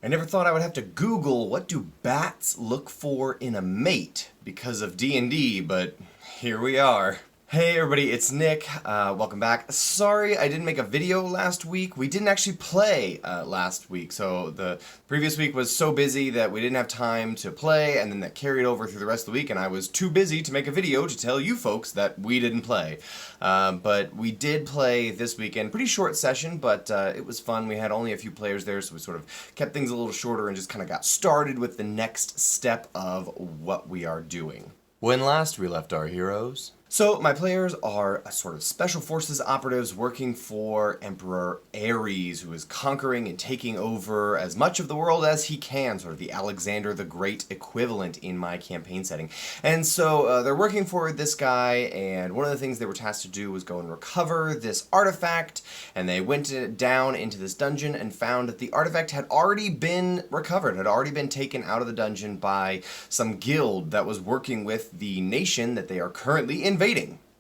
I never thought I would have to Google what do bats look for in a mate because of D&D, but here we are. Hey everybody, it's Nick. Welcome back. Sorry I didn't make a video last week. We didn't actually play last week, so the previous week was so busy that we didn't have time to play, and then that carried over through the rest of the week, and I was too busy to make a video to tell you folks that we didn't play. But we did play this weekend. Pretty short session, but it was fun. We had only a few players there, so we sort of kept things a little shorter and just kind of got started with the next step of what we are doing. When last we left our heroes. So my players are a sort of special forces operatives working for Emperor Ares, who is conquering and taking over as much of the world as he can, sort of the Alexander the Great equivalent in my campaign setting. And so they're working for this guy, and one of the things they were tasked to do was go and recover this artifact, and they went down into this dungeon and found that the artifact had already been recovered, had already been taken out of the dungeon by some guild that was working with the nation that they are currently invading.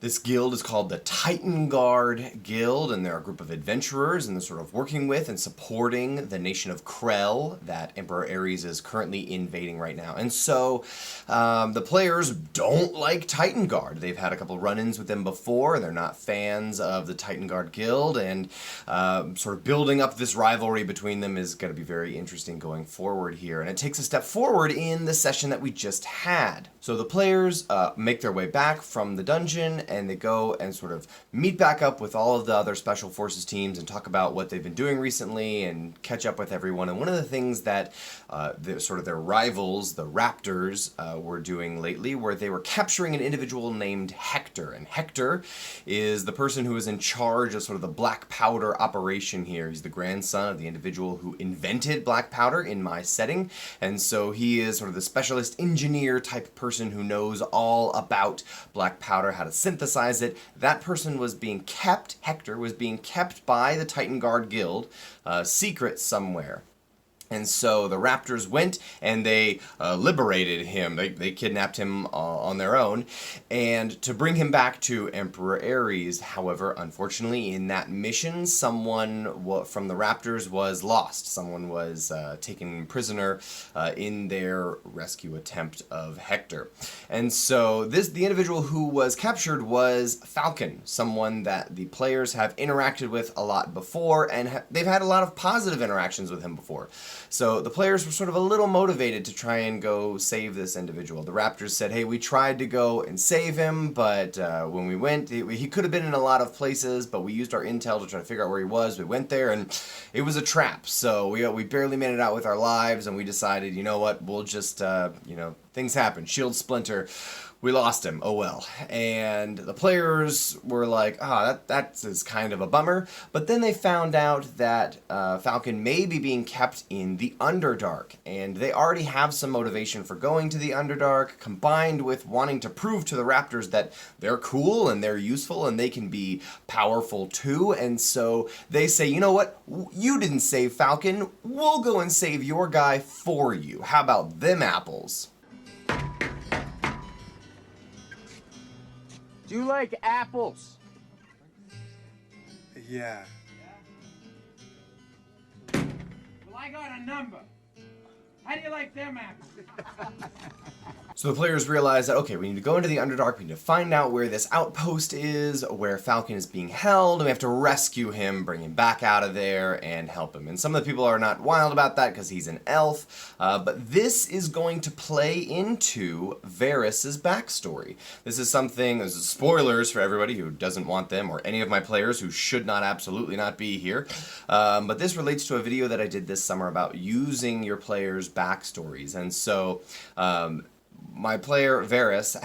This guild is called the Titan Guard Guild, and they're a group of adventurers, and they're sort of working with and supporting the nation of Krell that Emperor Ares is currently invading right now. And so the players don't like Titan Guard. They've had a couple run-ins with them before, and they're not fans of the Titan Guard Guild, and sort of building up this rivalry between them is going to be very interesting going forward here. And it takes a step forward in the session that we just had. So the players make their way back from the dungeon, and they go and sort of meet back up with all of the other special forces teams and talk about what they've been doing recently and catch up with everyone. And one of the things that their rivals, the Raptors, were doing lately were they were capturing an individual named Hector. And Hector is the person who is in charge of sort of the black powder operation here. He's the grandson of the individual who invented black powder in my setting. And so he is sort of the specialist engineer type person who knows all about black powder, how to synthesize it. That person was being kept, Hector was being kept by the Titan Guard Guild, secret somewhere. And so the Raptors went and they liberated him. They kidnapped him on their own. And to bring him back to Emperor Ares, however, unfortunately, in that mission, someone from the Raptors was lost. Someone was taken prisoner in their rescue attempt of Hector. And so the individual who was captured was Falcon, someone that the players have interacted with a lot before, and they've had a lot of positive interactions with him before. So the players were sort of a little motivated to try and go save this individual. The Raptors said, hey, we tried to go and save him, but when we went, he could have been in a lot of places, but we used our intel to try to figure out where he was. We went there, and it was a trap. So we barely made it out with our lives, and we decided, you know what, we'll just, things happen. Shield splinter. We lost him, oh well. And the players were like, that is kind of a bummer. But then they found out that Falcon may be being kept in the Underdark. And they already have some motivation for going to the Underdark, combined with wanting to prove to the Raptors that they're cool and they're useful and they can be powerful too. And so they say, you know what, you didn't save Falcon, we'll go and save your guy for you. How about them apples? Do you like apples? Yeah. Well, I got a number. How do you like them apples? So the players realize that, okay, we need to go into the Underdark, we need to find out where this outpost is, where Falcon is being held, and we have to rescue him, bring him back out of there, and help him. And some of the people are not wild about that because he's an elf, but this is going to play into Varys' backstory. This is spoilers for everybody who doesn't want them, or any of my players who should not absolutely not be here, but this relates to a video that I did this summer about using your players' backstories. And so, my player, Varys,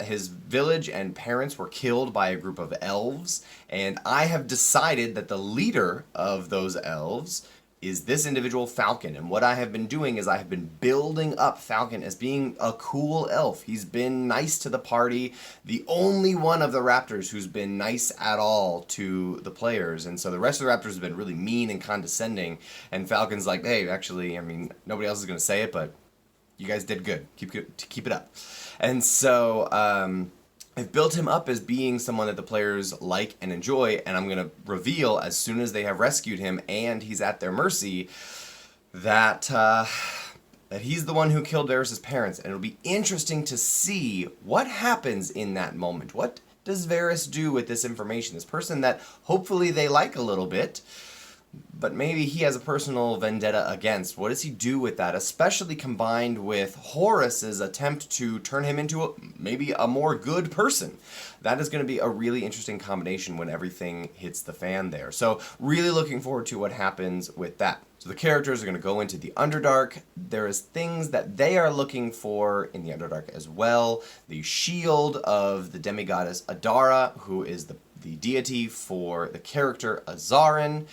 his village and parents were killed by a group of elves, and I have decided that the leader of those elves is this individual Falcon. And what I have been doing is I have been building up Falcon as being a cool elf. He's been nice to the party, the only one of the Raptors who's been nice at all to the players. And so the rest of the Raptors have been really mean and condescending, and Falcon's like, hey, actually, I mean, nobody else is going to say it, but you guys did good. Keep it up. And so I've built him up as being someone that the players like and enjoy, and I'm going to reveal as soon as they have rescued him and he's at their mercy that he's the one who killed Varys' parents, and it'll be interesting to see what happens in that moment. What does Varys do with this information? This person that hopefully they like a little bit, but maybe he has a personal vendetta against. What does he do with that, especially combined with Horus's attempt to turn him into maybe a more good person? That is going to be a really interesting combination when everything hits the fan there. So really looking forward to what happens with that. So the characters are going to go into the Underdark. There is things that they are looking for in the Underdark as well. The shield of the demigoddess Adara, who is the deity for the character Azarin.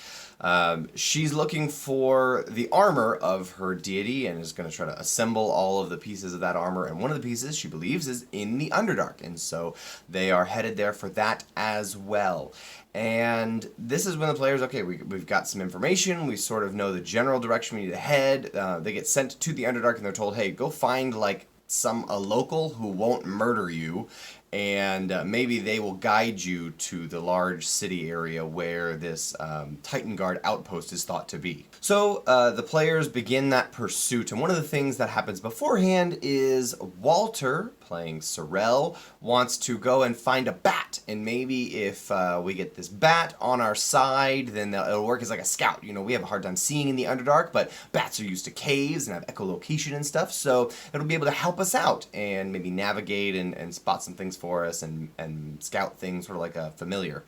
She's looking for the armor of her deity and is going to try to assemble all of the pieces of that armor. And one of the pieces, she believes, is in the Underdark. And so they are headed there for that as well. And this is when the players, okay, we've got some information. We sort of know the general direction we need to head. They get sent to the Underdark and they're told, hey, go find like a local who won't murder you, and maybe they will guide you to the large city area where this Titan Guard outpost is thought to be. So the players begin that pursuit, and one of the things that happens beforehand is Walter, playing Sorrel, wants to go and find a bat, and maybe if we get this bat on our side, then it'll work as like a scout. You know, we have a hard time seeing in the Underdark, but bats are used to caves and have echolocation and stuff, so it'll be able to help us out and maybe navigate and spot some things for us and scout things sort of like a familiar.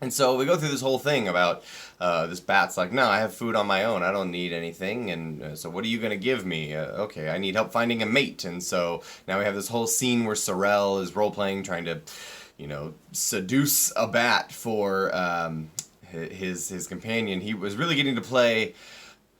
And so we go through this whole thing about this bat's like, no, I have food on my own. I don't need anything. And so what are you going to give me? Okay, I need help finding a mate. And so now we have this whole scene where Sorrel is role-playing, trying to, seduce a bat for his companion. He was really getting to play,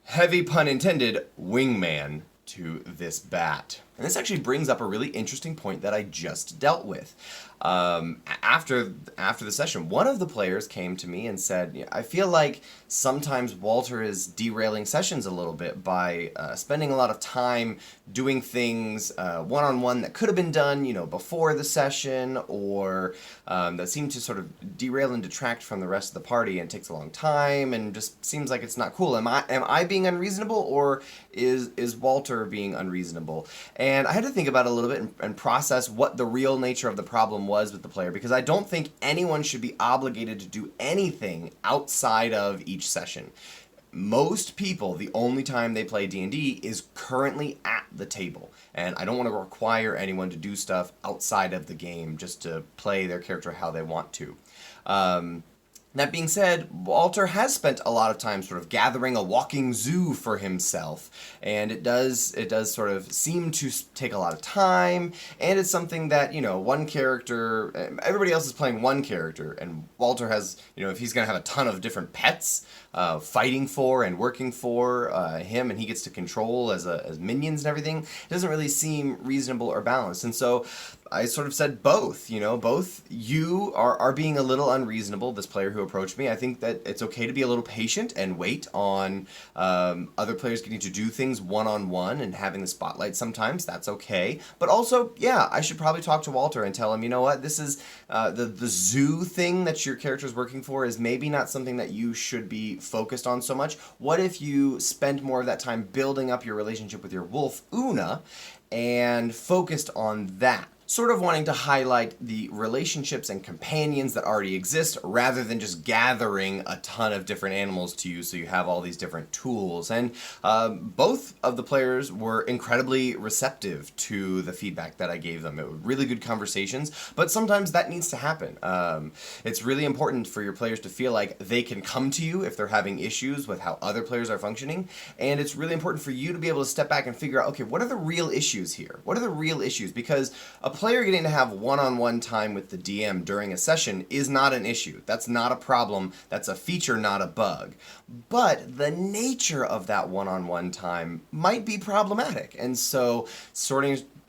heavy pun intended, wingman to this bat. And this actually brings up a really interesting point that I just dealt with. After the session, one of the players came to me and said, I feel like sometimes Walter is derailing sessions a little bit by spending a lot of time doing things one-on-one that could have been done, before the session, or that seem to sort of derail and detract from the rest of the party and takes a long time and just seems like it's not cool. Am I being unreasonable, or is Walter being unreasonable? And I had to think about it a little bit and process what the real nature of the problem was with the player, because I don't think anyone should be obligated to do anything outside of each session. Most people, the only time they play D&D is currently at the table, and I don't want to require anyone to do stuff outside of the game just to play their character how they want to. That being said, Walter has spent a lot of time sort of gathering a walking zoo for himself, and it does sort of seem to take a lot of time, and it's something that, one character, everybody else is playing one character, and Walter has, if he's going to have a ton of different pets fighting for and working for him, and he gets to control as minions and everything, it doesn't really seem reasonable or balanced. And so I sort of said both, both you are being a little unreasonable, this player who approached me. I think that it's okay to be a little patient and wait on other players getting to do things one-on-one and having the spotlight sometimes. That's okay. But also, yeah, I should probably talk to Walter and tell him, you know what, this is the zoo thing that your character is working for is maybe not something that you should be focused on so much. What if you spend more of that time building up your relationship with your wolf, Una, and focused on that? Sort of wanting to highlight the relationships and companions that already exist rather than just gathering a ton of different animals to you so you have all these different tools. And both of the players were incredibly receptive to the feedback that I gave them. It was really good conversations, but sometimes that needs to happen. It's really important for your players to feel like they can come to you if they're having issues with how other players are functioning, and it's really important for you to be able to step back and figure out, okay, what are the real issues here? What are the real issues? Because a player getting to have one-on-one time with the DM during a session is not an issue. That's not a problem. That's a feature, not a bug. But the nature of that one-on-one time might be problematic. And so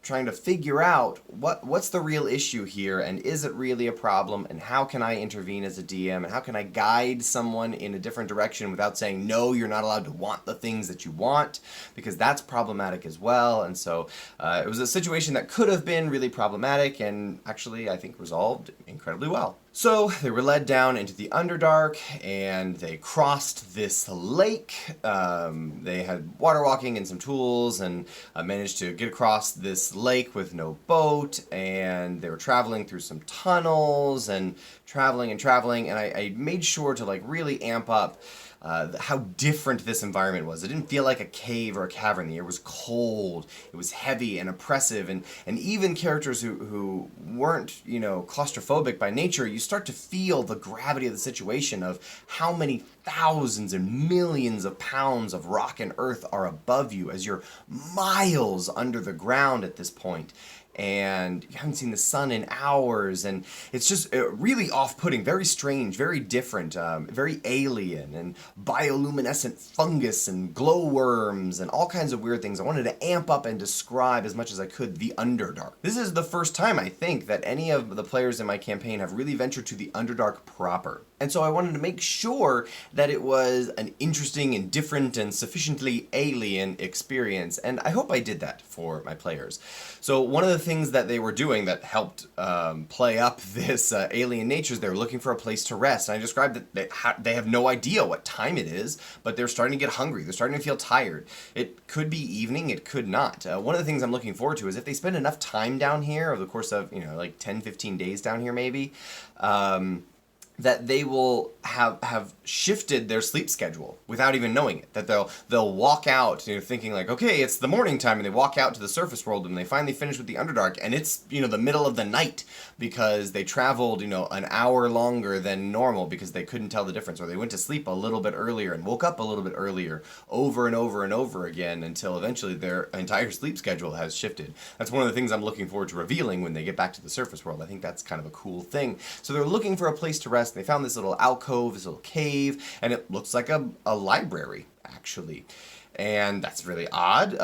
trying to figure out what's the real issue here, and is it really a problem, and how can I intervene as a DM, and how can I guide someone in a different direction without saying, no, you're not allowed to want the things that you want, because that's problematic as well. And so it was a situation that could have been really problematic and actually, I think, resolved incredibly well. So they were led down into the Underdark, and they crossed this lake. They had water walking and some tools, and managed to get across this lake with no boat. And they were traveling through some tunnels, and traveling. And I made sure to like really amp up how different this environment was. It didn't feel like a cave or a cavern. The air was cold, it was heavy and oppressive, and even characters who weren't, claustrophobic by nature, you start to feel the gravity of the situation of how many thousands and millions of pounds of rock and earth are above you as you're miles under the ground at this point. And you haven't seen the sun in hours, and it's just really off-putting, very strange, very different, very alien, and bioluminescent fungus and glowworms and all kinds of weird things. I wanted to amp up and describe as much as I could the Underdark. This is the first time, I think, that any of the players in my campaign have really ventured to the Underdark proper. And so I wanted to make sure that it was an interesting and different and sufficiently alien experience, and I hope I did that for my players. So one of the things that they were doing that helped play up this alien nature is they were looking for a place to rest. And I described that they have no idea what time it is, but they're starting to get hungry. They're starting to feel tired. It could be evening, it could not. One of the things I'm looking forward to is if they spend enough time down here over the course of, like 10, 15 days down here maybe, that they will have shifted their sleep schedule without even knowing it. That they'll walk out, thinking like, okay, it's the morning time, and they walk out to the surface world, and they finally finish with the Underdark, and it's the middle of the night because they traveled an hour longer than normal because they couldn't tell the difference, or they went to sleep a little bit earlier and woke up a little bit earlier, over and over and over again until eventually their entire sleep schedule has shifted. That's one of the things I'm looking forward to revealing when they get back to the surface world. I think that's kind of a cool thing. So they're looking for a place to rest. They found this little alcove, this little cave, and it looks like a library, actually. And that's really odd.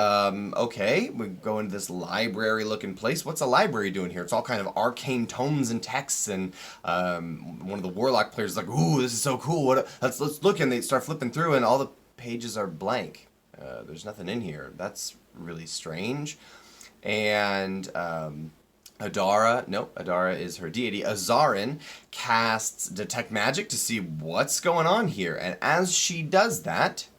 Okay, we go into this library-looking place. What's a library doing here? It's all kind of arcane tomes and texts, and one of the warlock players is like, ooh, this is so cool. Let's look, and they start flipping through, and all the pages are blank. There's nothing in here. That's really strange. And Adara is her deity. Azarin casts Detect Magic to see what's going on here. And as she does that,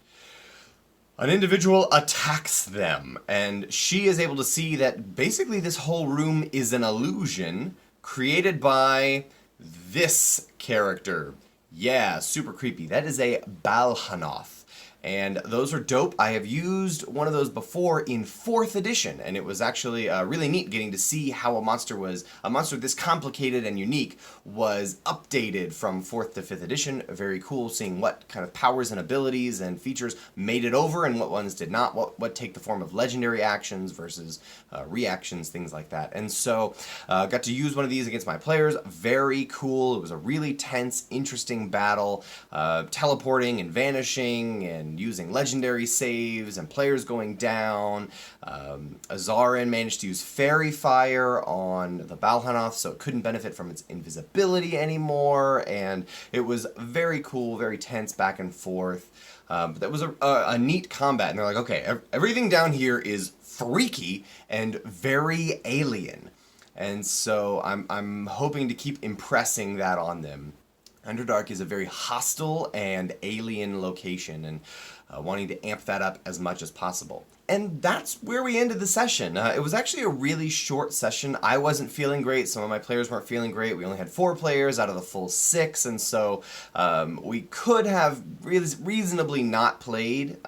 an individual attacks them. And she is able to see that basically this whole room is an illusion created by this character. Yeah, super creepy. That is a Balhanoth. And those are dope. I have used one of those before in 4th edition, and it was actually really neat getting to see how a monster this complicated and unique was updated from 4th to 5th edition. Very cool seeing what kind of powers and abilities and features made it over and what ones did not, what take the form of legendary actions versus reactions, things like that. And so got to use one of these against my players. Very cool. It was a really tense, interesting battle, teleporting and vanishing and using legendary saves and players going down. Azarin managed to use Fairy Fire on the Balhanoth, so it couldn't benefit from its invisibility anymore, and it was very cool, very tense back and forth. But that was a neat combat, and they're like, okay, everything down here is freaky and very alien. And so I'm hoping to keep impressing that on them. Underdark is a very hostile and alien location, and wanting to amp that up as much as possible. And that's where we ended the session. It was actually a really short session. I wasn't feeling great. Some of my players weren't feeling great. We only had 4 players out of the full 6, and so we could have reasonably not played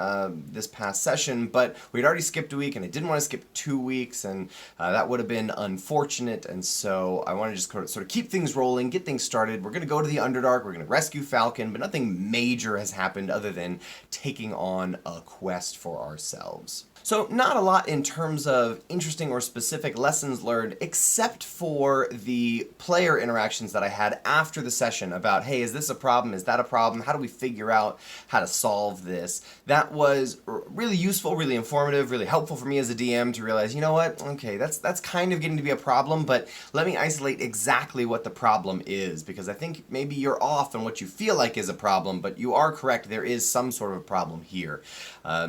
this past session, but we'd already skipped a week, and I didn't want to skip 2 weeks, and that would have been unfortunate, and so I want to just sort of keep things rolling, get things started. We're going to go to the Underdark, we're going to rescue Falcon, but nothing major has happened other than taking on a quest for ourselves. So not a lot in terms of interesting or specific lessons learned, except for the player interactions that I had after the session about, hey, is this a problem? Is that a problem? How do we figure out how to solve this? That was really useful, really informative, really helpful for me as a DM to realize, you know what, okay, that's kind of getting to be a problem, but let me isolate exactly what the problem is, because I think maybe you're off on what you feel like is a problem, but you are correct, there is some sort of problem problem here.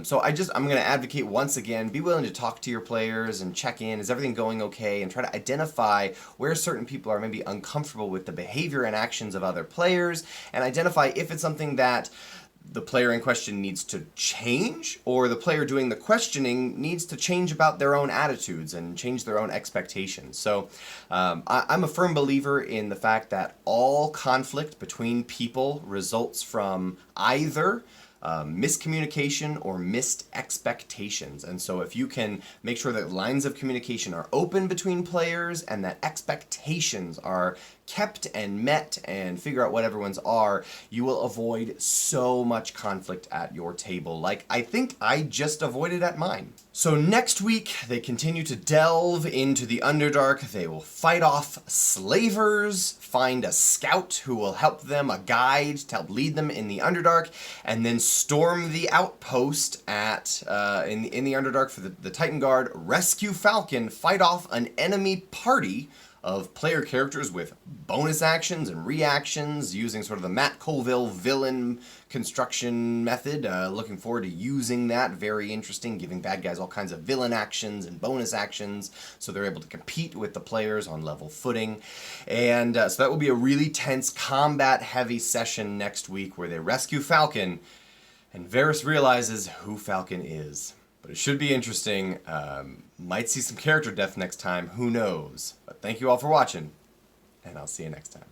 So I'm going to advocate once again, be willing to talk to your players and check in, is everything going okay, and try to identify where certain people are maybe uncomfortable with the behavior and actions of other players, and identify if it's something that the player in question needs to change, or the player doing the questioning needs to change about their own attitudes and change their own expectations. So I'm a firm believer in the fact that all conflict between people results from either miscommunication or missed expectations. And so if you can make sure that lines of communication are open between players and that expectations are kept and met and figure out what everyone's are, you will avoid so much conflict at your table, like I think I just avoided at mine. So next week, they continue to delve into the Underdark. They will fight off slavers, find a scout who will help them, a guide to help lead them in the Underdark, and then storm the outpost at in the Underdark for the Titan Guard, rescue Falcon, fight off an enemy party of player characters with bonus actions and reactions using sort of the Matt Colville villain construction method. Looking forward to using that. Very interesting, giving bad guys all kinds of villain actions and bonus actions so they're able to compete with the players on level footing. And so that will be a really tense combat heavy session next week where they rescue Falcon and Varys realizes who Falcon is. But it should be interesting. Might see some character death next time. Who knows? But thank you all for watching, and I'll see you next time.